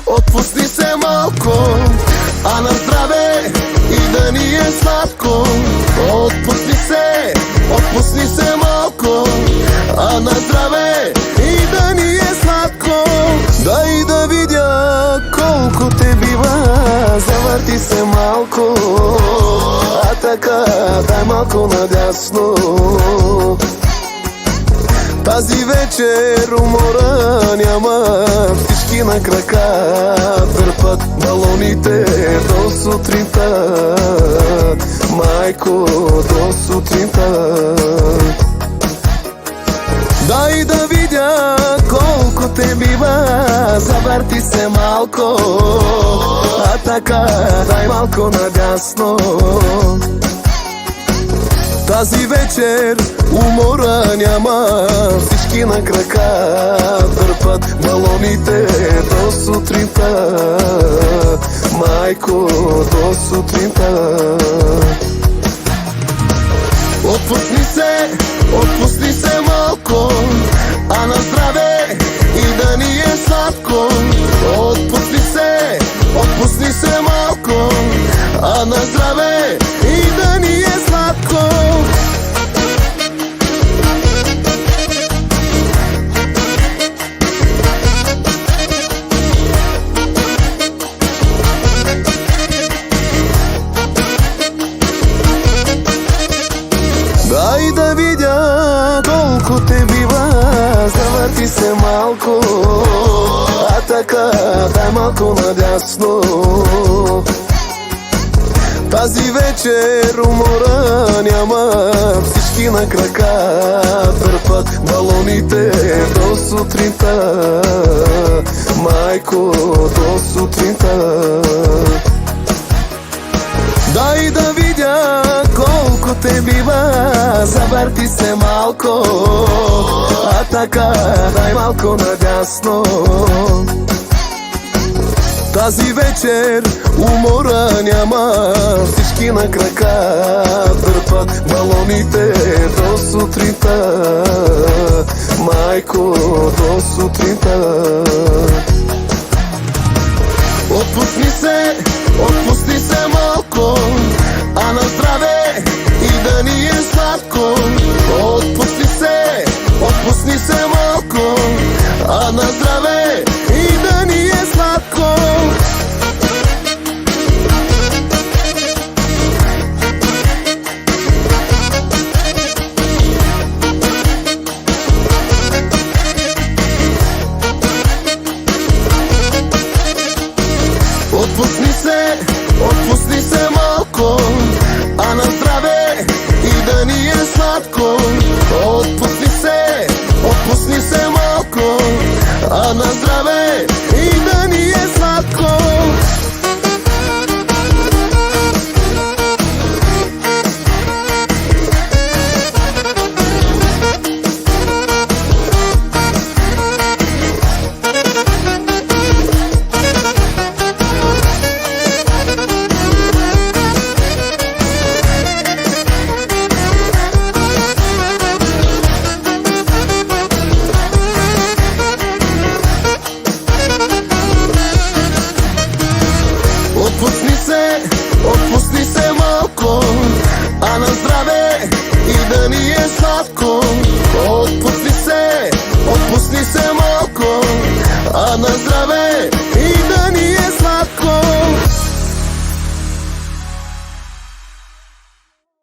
Отпусни се малко, а на здраве и да ни е сладко. Отпусни се малко, а на здраве и да ни е сладко. Дай да видя колко те бива, завърти се малко, а така дай малко надясно. Тази вечер умора няма, всички на крака дърпат балоните до сутринта, майко, до сутринта. Дай да видя колко те бива, завърти се малко, а така дай малко надясно. Тази вечер умора няма, всички на крака дърпат балоните до сутринта, майко, до сутринта. Отпусни се малко, а на здраве и да ни е сладко. Отпусни се малко, а на здраве и да ни е сладко. Дай да видя колко те бива, завърти се малко, а така дай малко надясно. Тази вечер умора няма, всички на крака дърпат балоните до сутринта, майко, до сутринта. Дай да видя колко те бива, завърти се малко, а така дай малко надясно. Тази вечер умора няма, всички на крака дърпат балоните до сутринта, майко, до сутринта. Отпусни се малко, а на здраве и да ни е сладко. Отпусни се малко, а на здраве и да ни е сладко. Отпусни се малко, а на здраве и да ни е сладко. Отпусни се малко, а на здраве и да ни е сладко. Отпусни се малко, а на здраве и да ни е сладко. Отпусни се малко, а на здраве и